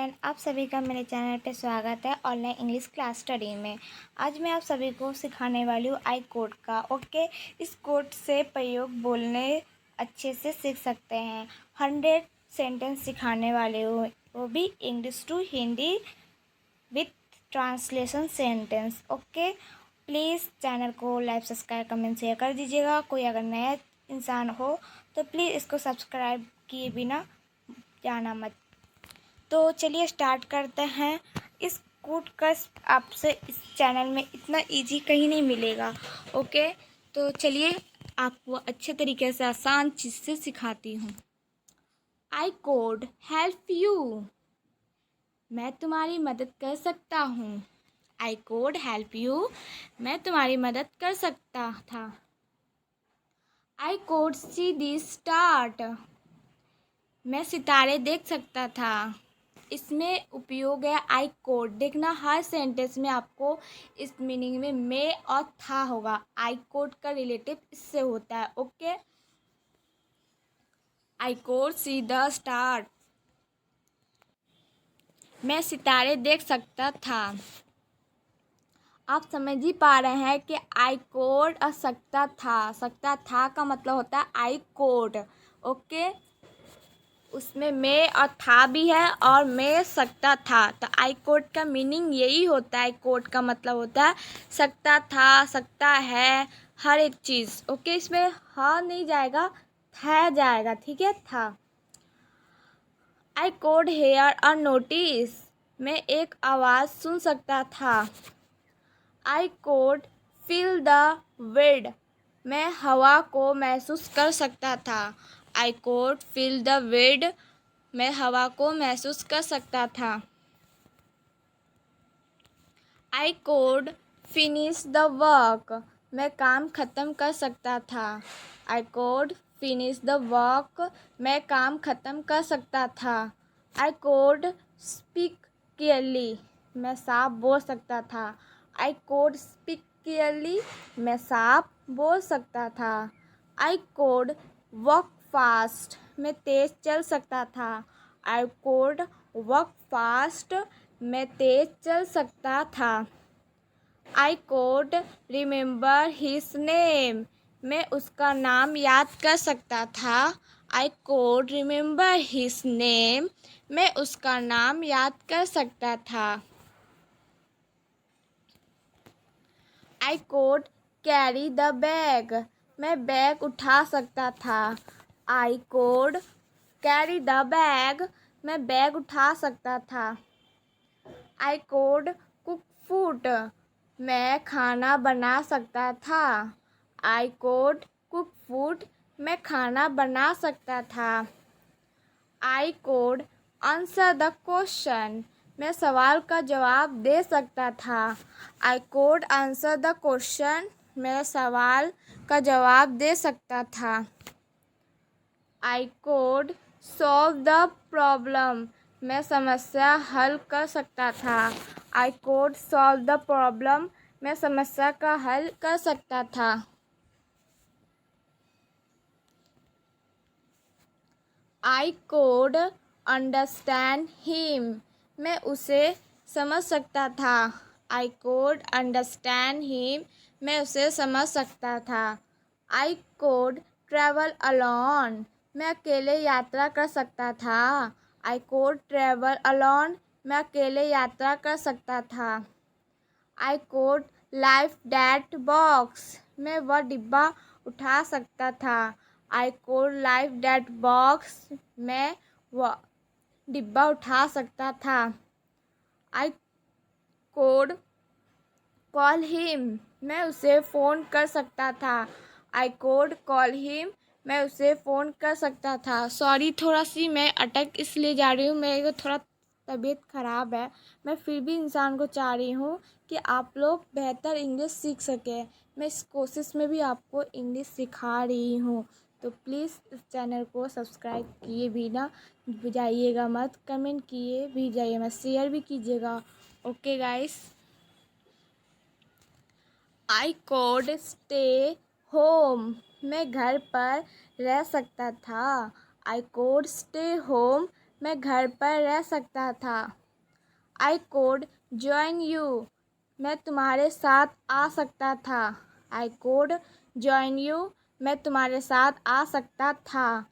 Everyone, आप सभी का मेरे चैनल पे स्वागत है ऑनलाइन इंग्लिश क्लास स्टडी में। आज मैं आप सभी को सिखाने वाली हूँ आई कोड का। ओके, इस कोड से प्रयोग बोलने अच्छे से सीख सकते हैं। 100 सेंटेंस सिखाने वाले हूँ, वो भी English to Hindi with translation sentence. Okay, please channel को लाइक, सब्सक्राइब, कमेंट, शेयर कर दीजिएगा। कोई अगर नया इंसान हो तो प्लीज़ इसको सब्सक्राइब किए बिना जाना मत। तो चलिए स्टार्ट करते हैं। इस कोड का आपसे इस चैनल में इतना इजी कहीं नहीं मिलेगा। ओके, तो चलिए आपको अच्छे तरीके से आसान चीज़ से सिखाती हूँ। आई कोड हेल्प यू, मैं तुम्हारी मदद कर सकता हूँ। आई कोड हेल्प यू, मैं तुम्हारी मदद कर सकता था। I code C the start, मैं सितारे देख सकता था। इसमें उपयोग है आई कोड। देखना हर सेंटेंस में आपको इस मीनिंग में मे और था होगा। आई कोड का रिलेटिव इससे होता है। Okay, I code see the star, मैं सितारे देख सकता था। आप समझ ही पा रहे हैं कि आई कोड और सकता था का मतलब होता है आई कोड। ओके, उसमें मैं और था भी है और मैं सकता था। तो आई कोड का मीनिंग यही होता है। कोड का मतलब होता है सकता था, सकता है, हर एक चीज़। ओके, इसमें हाँ नहीं जाएगा, था जाएगा। ठीक है, था। I code hair a notice, मैं एक आवाज़ सुन सकता था। I could feel the wind, मैं हवा को महसूस कर सकता था। I could feel the wind, मैं हवा को महसूस कर सकता था। I code finish the work, मैं काम ख़त्म कर सकता था। I code finish the work, मैं काम ख़त्म कर सकता था। आई कोड स्पीक क्लियरली, मैं साफ बोल सकता था। आई कोड स्पीक क्लियरली, मैं साफ बोल सकता था। आई कोड वॉक फास्ट, मैं तेज़ चल सकता था। आई कोड वॉक फास्ट, मैं तेज़ चल सकता था। I code remember his name, मैं उसका नाम याद कर सकता था। I code remember his name, मैं उसका नाम याद कर सकता था। I code carry the bag, मैं बैग उठा सकता था। I code carry the bag, मैं बैग उठा सकता था। आई कोड कुक फूड, मैं खाना बना सकता था। आई कोड कुक फूड, मैं खाना बना सकता था। I code answer the question, मैं सवाल का जवाब दे सकता था। I code answer the question, मैं सवाल का जवाब दे सकता था। I code solve the problem, मैं समस्या हल कर सकता था। I code solve the problem, मैं समस्या का हल कर सकता था। आई कोड अंडरस्टैंड हिम, मैं उसे समझ सकता था। आई कोड अंडरस्टैंड हिम, मैं उसे समझ सकता था। आई कोड ट्रैवल अलोन, मैं अकेले यात्रा कर सकता था। आई कोड ट्रैवल अलोन, मैं अकेले यात्रा कर सकता था। I code life that box, मैं वह डिब्बा उठा सकता था। I code life that box, मैं वह डिब्बा उठा सकता था। आई कोड कॉल हिम, मैं उसे फ़ोन कर सकता था। आई कोड कॉल हिम, मैं उसे फ़ोन कर सकता था। सॉरी, थोड़ा सी मैं अटक इसलिए जा रही हूँ, मेरे को थोड़ा तबीयत ख़राब है। मैं फिर भी इंसान को चाह रही हूँ कि आप लोग बेहतर इंग्लिश सीख सकें। मैं इस कोशिश में भी आपको इंग्लिश सिखा रही हूँ। तो प्लीज़ इस चैनल को सब्सक्राइब किए भी ना जाइएगा मत, कमेंट किए भी जाइए मत, शेयर भी कीजिएगा। Okay guys. I could stay home, मैं घर पर रह सकता था। आई कोड स्टे होम, मैं घर पर रह सकता था। आई कोड जॉइन यू, मैं तुम्हारे साथ आ सकता था। आई कोड जॉइन यू, मैं तुम्हारे साथ आ सकता था।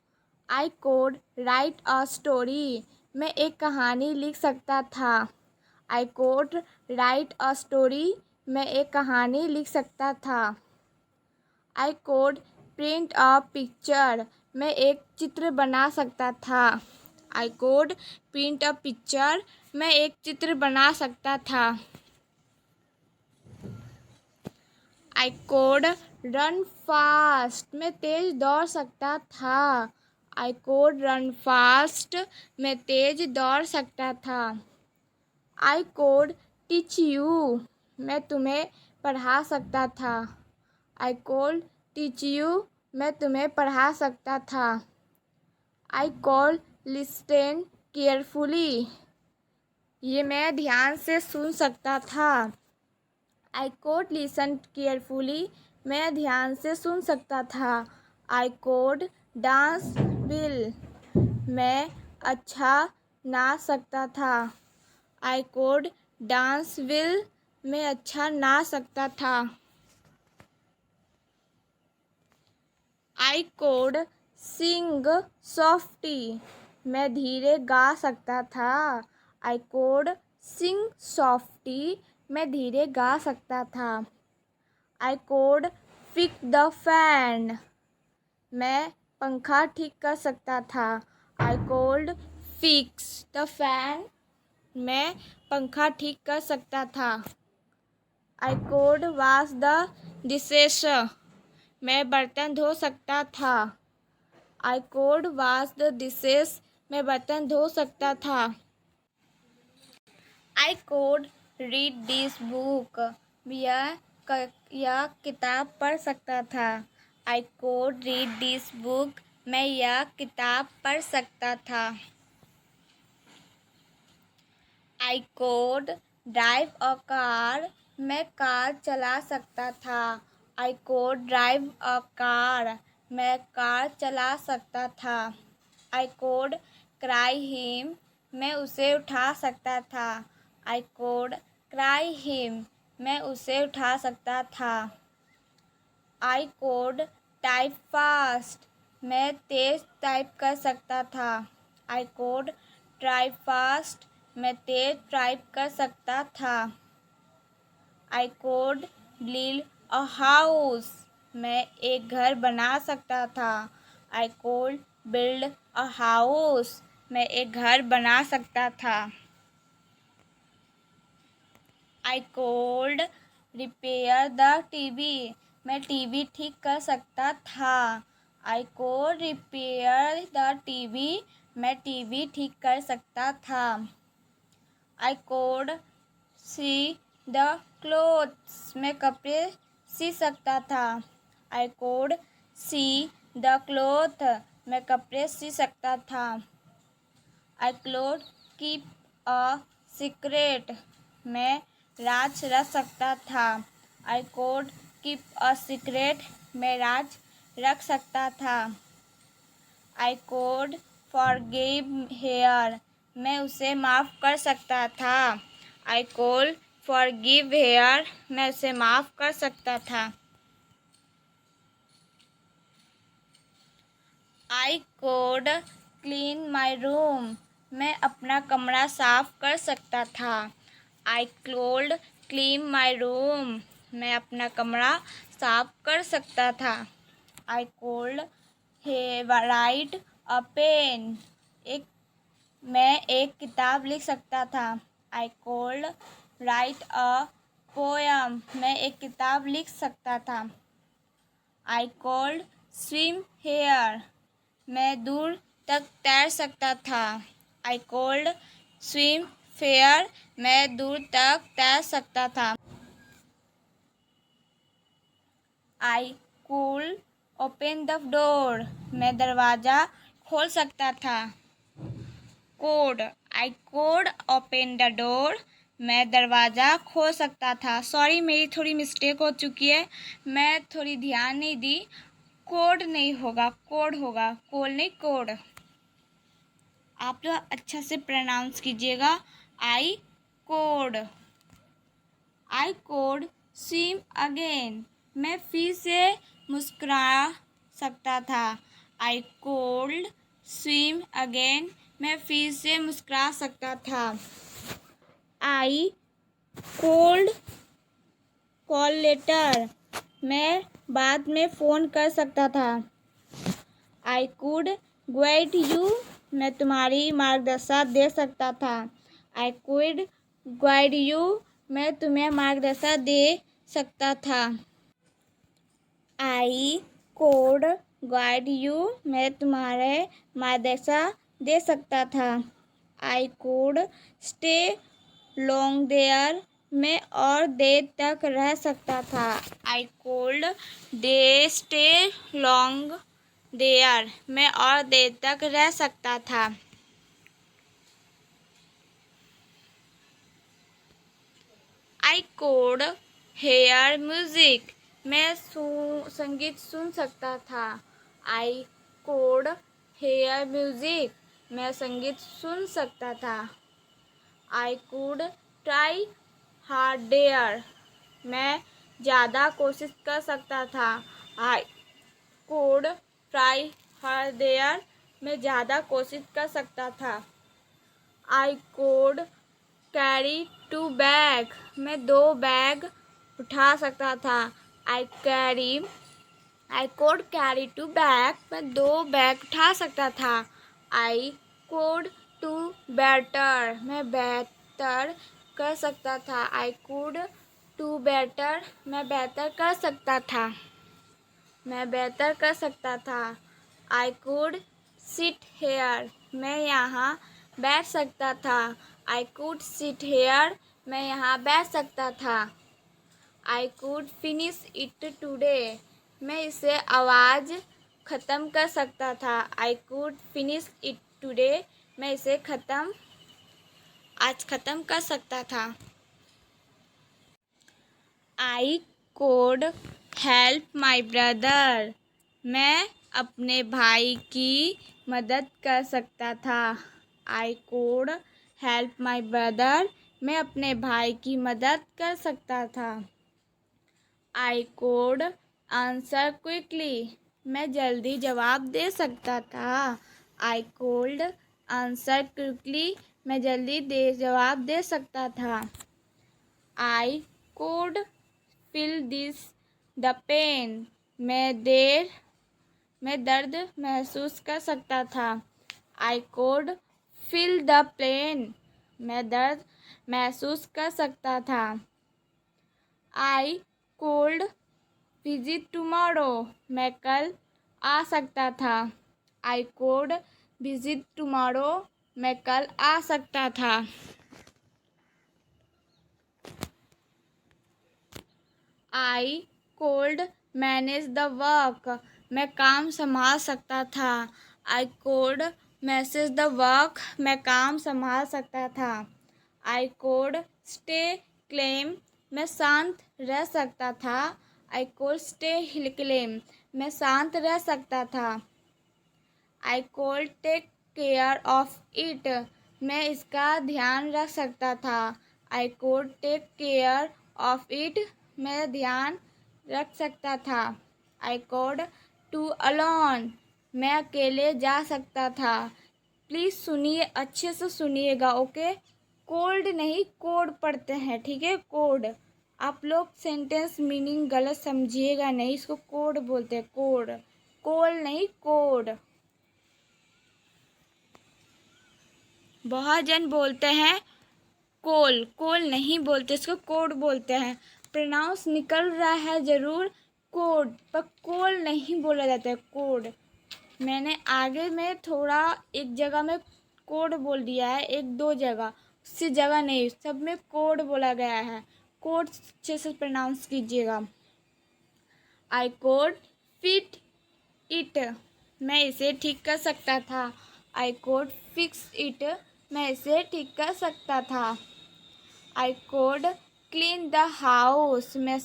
I code right a story, मैं एक कहानी लिख सकता था। I code right a story, मैं एक कहानी लिख सकता था। I code print a picture, मैं एक चित्र बना सकता था। I code print a picture, मैं एक चित्र बना सकता था। आई कोड रन फास्ट, मैं तेज दौड़ सकता था। आई कोड रन फास्ट, मैं तेज दौड़ सकता था। आई कोड टीच यू, मैं तुम्हें पढ़ा सकता था। आई कोड टीच यू, मैं तुम्हें पढ़ा सकता था। आई कोड लिस्टेन केयरफुली, ये मैं ध्यान से सुन सकता था। आई कोड लिसन केयरफुली, मैं ध्यान से सुन सकता था। आई कोड डांस विल, मैं अच्छा नाच सकता था। आई कोड डांस विल, मैं अच्छा नाच सकता था। आई कोड सिंग सॉफ्टी, मैं धीरे गा सकता था। आई कोड सिंग सॉफ्टी, मैं धीरे गा सकता था। I code fix the fan, मैं पंखा ठीक कर सकता था। I code fix the fan, मैं पंखा ठीक कर सकता था। I code wash the dishes, मैं बर्तन धो सकता था। I code wash the dishes, मैं बर्तन धो सकता था। I code read this book, यह किताब पढ़ सकता था। I code read this book, मैं यह किताब पढ़ सकता था। I code drive a car, मैं कार चला सकता था। I code drive a car, मैं कार चला सकता था। आई कोड क्राई हिम, मैं उसे उठा सकता था। आई कोड क्राई हिम, मैं उसे उठा सकता था। आई कोड टाइप फास्ट, मैं तेज़ टाइप कर सकता था। आई कोड टाइप फास्ट, मैं तेज़ टाइप कर सकता था। I code build a house, मैं एक घर बना सकता था। I code build a house, मैं एक घर बना सकता था। I code repair the TV, मैं टीवी ठीक कर सकता था। I code repair the TV, मैं टीवी ठीक कर सकता था। I code see the clothes, मैं कपड़े सी सकता था। I code see the cloth, मैं कपड़े सी सकता था। I code keep a secret, मैं राज रख सकता था। I code keep a secret, मैं राज रख सकता था। आई कोड फॉरगिव हेयर, मैं उसे माफ़ कर सकता था। आई कोड फॉरगिव हेयर, मैं उसे माफ़ कर सकता था। I code clean my room, मैं अपना कमरा साफ कर सकता था। I code clean my room, मैं अपना कमरा साफ कर सकता था। I code right a pen, मैं एक किताब लिख सकता था। I code right a poem, मैं एक किताब लिख सकता था। आई कोड स्विम हेयर, मैं दूर तक तैर सकता था। आई कोड स्विम फेयर, मैं दूर तक तैर सकता था। I could open the door, मैं दरवाज़ा खोल सकता था। Code I code open the door, मैं दरवाज़ा खोल सकता था। सॉरी, मेरी थोड़ी मिस्टेक हो चुकी है, मैं थोड़ी ध्यान नहीं दी। कोड नहीं होगा, कोड होगा, कोल नहीं कोड। आप लोग अच्छा से प्रोनाउंस कीजिएगा। आई कोड, आई कोड स्विम अगेन, मैं फिर से मुस्कुरा सकता था। आई कोल्ड स्विम अगेन, मैं फिर से मुस्कुरा सकता था। आई कोल्ड कॉल लेटर, मैं बाद में फ़ोन कर सकता था। आई कुड गाइड यू, मैं तुम्हारी मार्गदर्शन दे सकता था। आई कुड गाइड यू, मैं तुम्हें मार्गदर्शन दे सकता था। आई कोड गाइड यू, मैं तुम्हारे मार्गदर्शन दे सकता था। I could stay long there, मैं और देर तक रह सकता था। आई कोल्ड डे स्टे लॉन्ग देयर, मैं और देर तक रह सकता था। आई कोड हेयर म्यूजिक, मैं संगीत सुन सकता था। आई कोड हेयर म्यूजिक, मैं संगीत सुन सकता था। आई कुड ट्राई हार्डेयर, मैं ज़्यादा कोशिश कर सकता था। आई कुड ट्राई हार्डेयर, मैं ज़्यादा कोशिश कर सकता था। I code carry to bag, मैं 2 बैग उठा सकता था। I code carry to bag, मैं 2 बैग उठा सकता था। आई कोड टू बेटर, मैं बेहतर कर सकता था। आई कुड टू बेटर, मैं बेहतर कर सकता था। मैं बेहतर कर सकता था। आई कुड सिट हेयर, मैं यहाँ बैठ सकता था। आई कुड सिट हेयर, मैं यहाँ बैठ सकता था। I could finish it today, मैं इसे आवाज़ ख़त्म कर सकता था। I could finish it today, मैं इसे आज ख़त्म कर सकता था। I could help my brother, मैं अपने भाई की मदद कर सकता था। I could help my brother, मैं अपने भाई की मदद कर सकता था। आई कोड आंसर क्विकली, मैं जल्दी जवाब दे सकता था। आई कोल्ड आंसर क्विकली, मैं जल्दी जवाब दे सकता था। I could feel this the pain, मैं दर्द महसूस कर सकता था। I could feel the pain, मैं दर्द महसूस कर सकता था। आई कोल्ड विजिट टुमारो, मैं कल आ सकता था। आई कोड विजिट टुमारो, मैं कल आ सकता था। I cold manage the work, मैं काम संभाल सकता था। I code manage the work, मैं काम संभाल सकता था। आई कोड स्टे क्लेम, मैं शांत रह सकता था। आई कोड स्टे क्लेम, मैं शांत रह सकता था। I could take care of it, मैं इसका ध्यान रख सकता था। I could take care of it, मैं ध्यान रख सकता था। आई कोड टू अलोन, मैं अकेले जा सकता था। प्लीज़ सुनिए, अच्छे से सुनिएगा, ओके। कोल्ड नहीं कोड पढ़ते हैं, ठीक है, कोड। आप लोग सेंटेंस मीनिंग गलत समझिएगा नहीं, इसको कोड बोलते हैं, कोड। कोल नहीं कोड। बहुत जन बोलते हैं कोल, कोल नहीं बोलते, इसको कोड बोलते हैं। प्रोनाउंस निकल रहा है ज़रूर कोड, पर कोल नहीं बोला जाता है, कोड। मैंने आगे में थोड़ा एक जगह में कोड बोल दिया है, 1-2 जगह, उससे जगह नहीं, सब में कोड बोला गया है। कोड अच्छे से प्रोनाउंस कीजिएगा। आई कोड फिट इट, मैं इसे ठीक कर सकता था। आई कोड फिक्स इट, मैं इसे ठीक कर सकता था। I code clean the house, मैं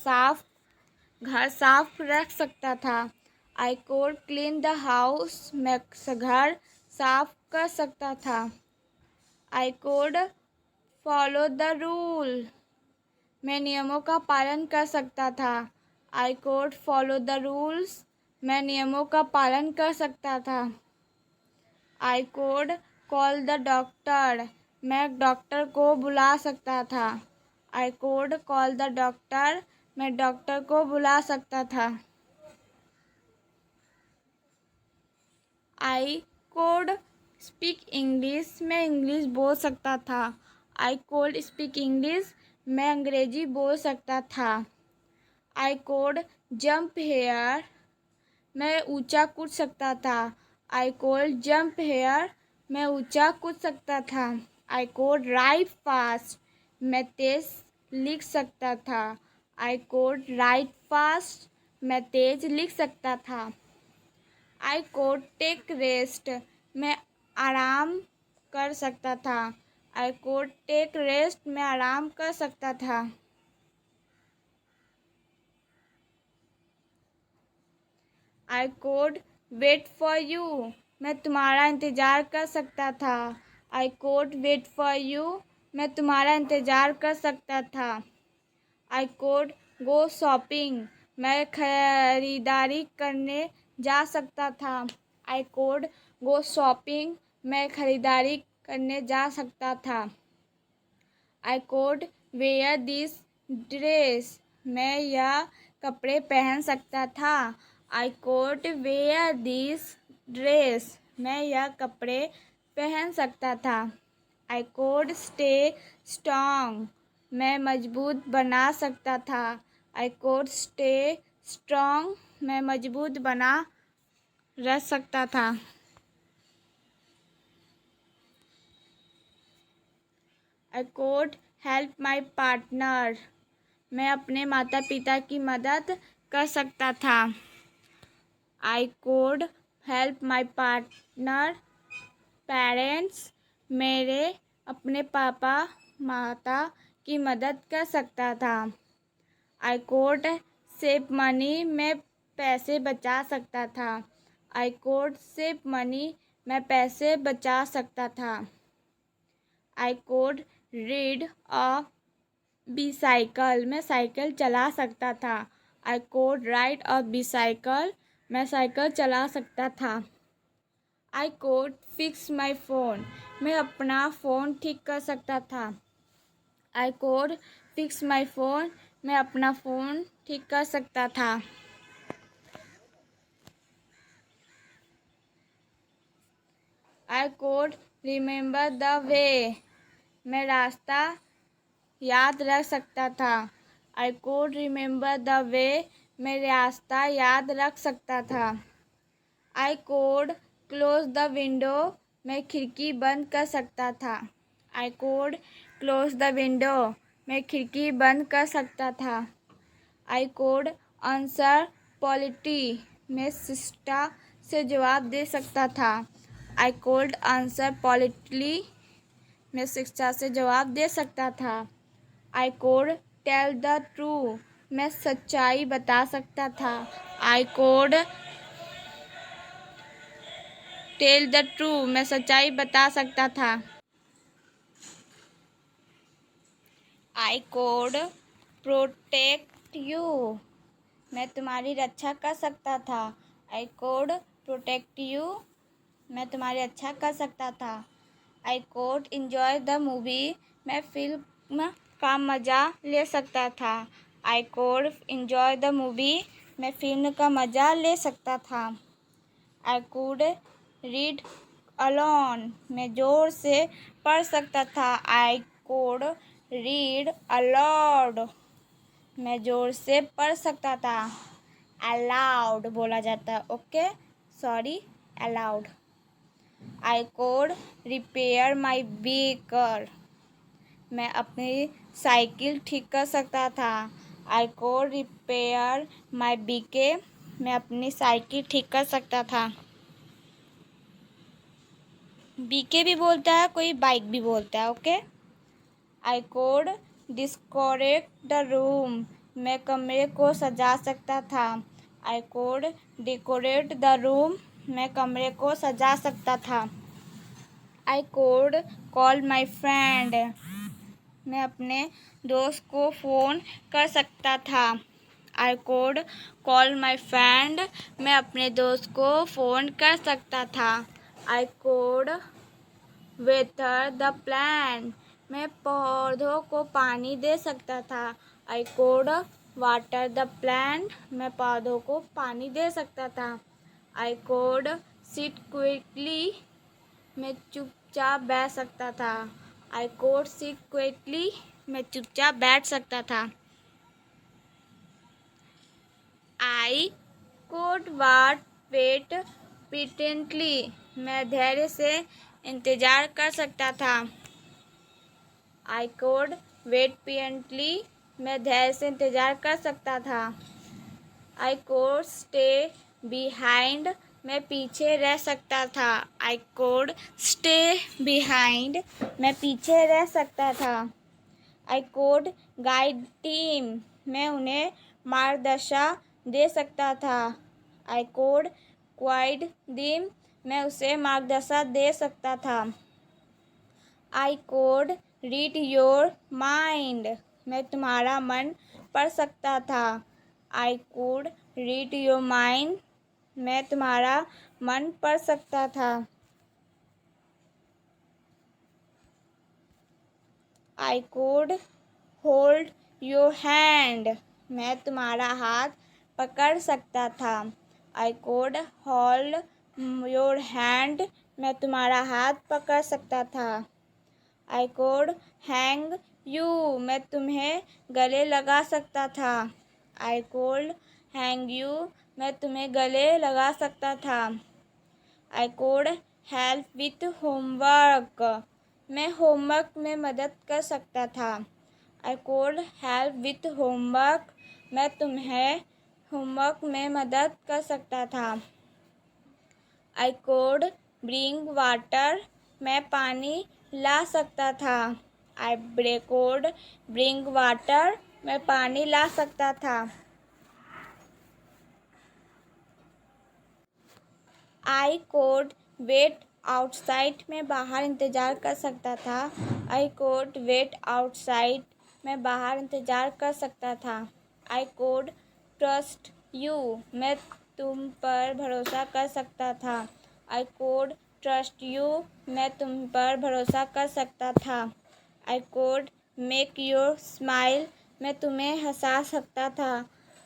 घर साफ रख सकता था। I code clean the house, मैं घर साफ कर सकता था। I code follow the rule, मैं नियमों का पालन कर सकता था। I code follow the rules, मैं नियमों का पालन कर सकता था। I could call the doctor, मैं डॉक्टर को बुला सकता था। I could call the doctor, मैं डॉक्टर को बुला सकता था। आई कोड स्पीक इंग्लिश, मैं इंग्लिश बोल सकता था। आई कोड स्पीक इंग्लिश, मैं अंग्रेजी बोल सकता था। आई कोड जंप हेयर, मैं ऊंचा कूद सकता था। आई कोड जंप हेयर, मैं ऊंचा कूद सकता था। आई कोड राइट फास्ट, मैं तेज लिख सकता था। आई कोड राइट फास्ट, मैं तेज लिख सकता था। आई कोड टेक रेस्ट, मैं आराम कर सकता था। आई कोड टेक रेस्ट, मैं आराम कर सकता था। I code wait for you, मैं तुम्हारा इंतज़ार कर सकता था। I code wait for you, मैं तुम्हारा इंतज़ार कर सकता था। आई कोड गो शॉपिंग, मैं खरीदारी करने जा सकता था। आई कोड गो शॉपिंग, मैं खरीदारी करने जा सकता था। I code where this dress, मैं यह कपड़े पहन सकता था। I code where this dress, मैं यह कपड़े पहन सकता था। आई कोड स्टे स्ट्रॉन्ग, मैं मजबूत बना सकता था। आई कोड स्टे स्ट्रॉन्ग, मैं मजबूत बना रह सकता था। I could help my partner, मैं अपने माता पिता की मदद कर सकता था। I could help my partner parents, मेरे अपने पापा माता की मदद कर सकता था। आई कोड सेव मनी, मैं पैसे बचा सकता था। आई कोड सेव मनी, मैं पैसे बचा सकता था। आई कोड रीड अ बिसाइकिल, मैं साइकिल चला सकता था। आई कोड राइड अ बिसाइकिल, मैं साइकिल चला सकता था। I code fix my phone, मैं अपना फ़ोन ठीक कर सकता था। I code fix my phone, मैं अपना फ़ोन ठीक कर सकता था। I code remember the way, मैं रास्ता याद रख सकता था। I code remember the way, मैं रास्ता याद रख सकता था। I code close the window, मैं खिड़की बंद कर सकता था। I code close the window, मैं खिड़की बंद कर सकता था। आई कोड आंसर पॉलिटी, मैं शिष्टता से जवाब दे सकता था। आई कोड आंसर पॉलिटली, मैं शिक्षा से जवाब दे सकता था। I code tell the true, मैं सच्चाई बता सकता था। I code tell the true, मैं सच्चाई बता सकता था। आई कोड प्रोटेक्ट यू, मैं तुम्हारी रक्षा कर सकता था। आई कोड प्रोटेक्ट यू, मैं तुम्हारी रक्षा कर सकता था। I code enjoy the movie, मैं फिल्म का मज़ा ले सकता था। I code enjoy the movie, मैं फिल्म का मज़ा ले सकता था। आई कोड रीड अलोन, मैं ज़ोर से पढ़ सकता था। आई कोड रीड अलाउड, मैं ज़ोर से पढ़ सकता था। अलाउड बोला जाता है, okay, sorry, allowed. I code repair my vehicle, मैं अपनी साइकिल ठीक कर सकता था। I code repair my vehicle, मैं अपनी साइकिल ठीक कर सकता था। बीके भी बोलता है, कोई बाइक भी बोलता है, okay. I could decorate the room, मैं कमरे को सजा सकता था। I could decorate the room, मैं कमरे को सजा सकता था। I could call my friend. मैं अपने दोस्त को फ़ोन कर सकता था। I could call my friend. मैं अपने दोस्त को फ़ोन कर सकता था। I could waiter the plant. मैं पौधों को पानी दे सकता था। I could water the plant. मैं पौधों को पानी दे सकता था। I code seat quickly. मैं चुपचाप बैठ सकता था। I code seat quickly. मैं चुपचाप बैठ सकता था। I code wait patiently. मैं धैर्य से इंतज़ार कर सकता था। I code wait patiently. मैं धैर्य से इंतज़ार कर सकता था। I could stay behind. मैं पीछे रह सकता था। I could stay behind. मैं पीछे रह सकता था। I code guide team. मैं उन्हें मार्गदर्शन दे सकता था। I code guide team. मैं उसे मार्गदर्शन दे सकता था। I code read your mind. मैं तुम्हारा मन पढ़ सकता था। I code read your mind. मैं तुम्हारा मन पढ़ सकता था। I code hold your hand. मैं तुम्हारा हाथ पकड़ सकता था। I code hold your hand. मैं तुम्हारा हाथ पकड़ सकता था। I code hang you. मैं तुम्हें गले लगा सकता था। I code hang you. मैं तुम्हें गले लगा सकता था। I could help with homework. मैं होमवर्क में मदद कर सकता था। I could help with homework. मैं तुम्हें होमवर्क में मदद कर सकता था। I code bring water. मैं पानी ला सकता था। I code bring water. मैं पानी ला सकता था। I code wait outside. मैं बाहर इंतज़ार कर सकता था। I code wait outside. मैं बाहर इंतज़ार कर सकता था। I code trust you. मैं तुम पर भरोसा कर सकता था। I code trust you. मैं तुम पर भरोसा कर सकता था। I code make your smile. मैं तुम्हें हंसा सकता था।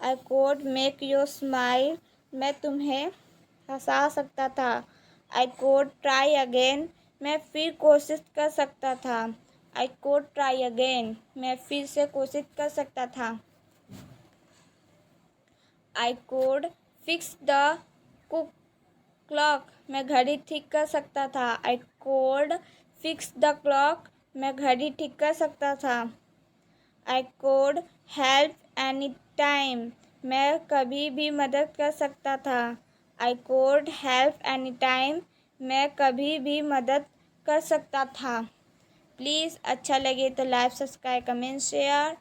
I code make your smile. मैं तुम्हें हंसा सकता था। I code try again. मैं फिर कोशिश कर सकता था। I code try again. मैं फिर से कोशिश कर सकता था। I code fix the clock. मैं घड़ी ठीक कर सकता था। I code fix the clock. मैं घड़ी ठीक कर सकता था। I could help any time. मैं कभी भी मदद कर सकता था। I could help any time. मैं कभी भी मदद कर सकता था। प्लीज़ अच्छा लगे तो लाइक सब्सक्राइब कमेंट शेयर